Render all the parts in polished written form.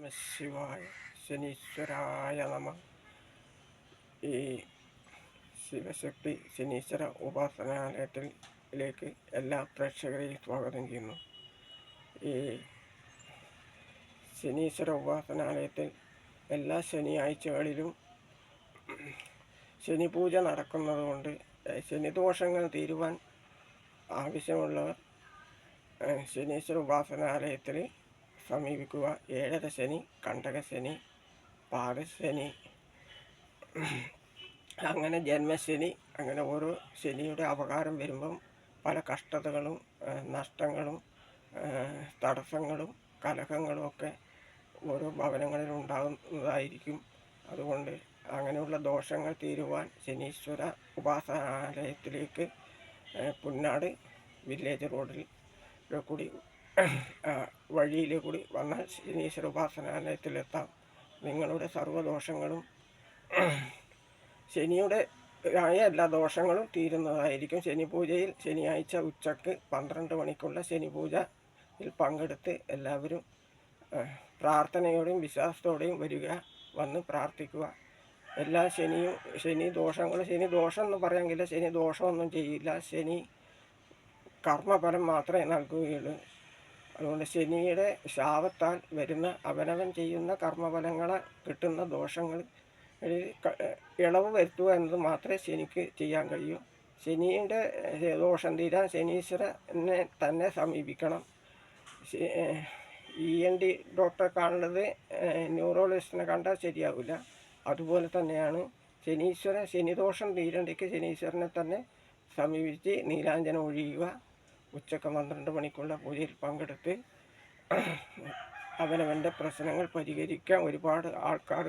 ശിവായ ശനീശ്വരായ നമ. ഈ ശിവശക്തി ശനീശ്വര ഉപാസനാലയത്തിലേക്ക് എല്ലാ പ്രേക്ഷകരെയും സ്വാഗതം ചെയ്യുന്നു. ഈ ശനീശ്വര ഉപാസനാലയത്തിൽ എല്ലാ ശനിയാഴ്ചകളിലും ശനി പൂജ നടക്കുന്നതുകൊണ്ട് ശനിദോഷങ്ങൾ തീരുവാൻ ആവശ്യമുള്ളവർ ശനീശ്വര ഉപാസനാലയത്തിൽ സമീപിക്കുക. ഏഴര ശനി, കണ്ടകശനി, പാദശനി, അങ്ങനെ ജന്മശനി, അങ്ങനെ ഓരോ ശനിയുടെ അപകാരം വരുമ്പം പല കഷ്ടതകളും നഷ്ടങ്ങളും തടസ്സങ്ങളും കലഹങ്ങളും ഒക്കെ ഓരോ ഭവനങ്ങളിൽ ഉണ്ടാകുന്നതായിരിക്കും. അതുകൊണ്ട് അങ്ങനെയുള്ള ദോഷങ്ങൾ തീരുവാൻ ശനീശ്വര ഉപാസനാലയത്തിലേക്ക് പുന്നാട് വില്ലേജ് റോഡിൽ കൂടി വഴിയിൽ കൂടി വന്നാൽ ശനീശ്വര ഉപാസനാലയത്തിലെത്താം. നിങ്ങളുടെ സർവ്വദോഷങ്ങളും ശനിയുടെ ആയ എല്ലാ ദോഷങ്ങളും തീരുന്നതായിരിക്കും. ശനി പൂജയിൽ ശനിയാഴ്ച ഉച്ചക്ക് 12 മണിക്കുള്ള ശനി പൂജയിൽ പങ്കെടുത്ത് എല്ലാവരും പ്രാർത്ഥനയോടെയും വിശ്വാസത്തോടെയും വരിക, വന്ന് പ്രാർത്ഥിക്കുക. എല്ലാ ശനി ദോഷം എന്ന് പറയാമെങ്കിൽ ശനി ദോഷമൊന്നും ചെയ്യില്ല. ശനി കർമ്മഫലം മാത്രമേ നൽകുകയുള്ളൂ. അതുകൊണ്ട് ശനിയുടെ ശാപത്താൽ വരുന്ന അവനവൻ ചെയ്യുന്ന കർമ്മഫലങ്ങളെ കിട്ടുന്ന ദോഷങ്ങൾ ഇളവ് വരുത്തുക എന്നത് മാത്രമേ ശനിക്ക് ചെയ്യാൻ കഴിയൂ. ശനിയുടെ ദോഷം തീരാൻ ശനീശ്വരനെ തന്നെ സമീപിക്കണം. ENT ഡോക്ടറെ കാണുന്നത് ന്യൂറോളജിസ്റ്റിനെ കണ്ടാൽ ശരിയാവില്ല. അതുപോലെ തന്നെയാണ് ശനിദോഷം തീരേണ്ടയ്ക്ക് ശനീശ്വരനെ തന്നെ സമീപിച്ച് നീരാഞ്ജനം ഒഴിയുക. ഉച്ചക്ക് 12 മണിക്കുള്ള പൂജയിൽ പങ്കെടുത്ത് അവനവൻ്റെ പ്രശ്നങ്ങൾ പരിഹരിക്കാൻ ഒരുപാട് ആൾക്കാർ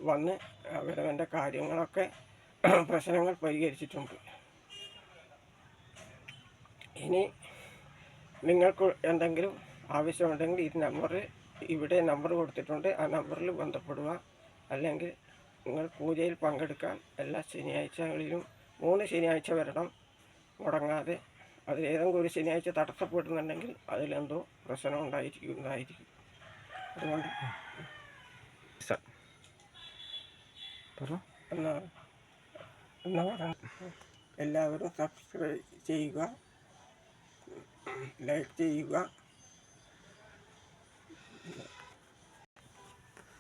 വന്ന് അവനവൻ്റെ കാര്യങ്ങളൊക്കെ പ്രശ്നങ്ങൾ പരിഹരിച്ചിട്ടുണ്ട്. ഇനി നിങ്ങൾക്ക് എന്തെങ്കിലും ആവശ്യമുണ്ടെങ്കിൽ ഇവിടെ നമ്പർ കൊടുത്തിട്ടുണ്ട്. ആ നമ്പറിൽ ബന്ധപ്പെടുക. അല്ലെങ്കിൽ നിങ്ങൾ പൂജയിൽ പങ്കെടുക്കാൻ എല്ലാ ശനിയാഴ്ചകളിലും 3 ശനിയാഴ്ച വരണം മുടങ്ങാതെ. അതിലേതെങ്കിലും ഒരു ശനിയാഴ്ച തടസ്സപ്പെടുന്നുണ്ടെങ്കിൽ അതിലെന്തോ പ്രശ്നം ഉണ്ടായിരിക്കുന്നതായിരിക്കും. അതുകൊണ്ട് എല്ലാവരും സബ്സ്ക്രൈബ് ചെയ്യുക, ലൈക്ക് ചെയ്യുക.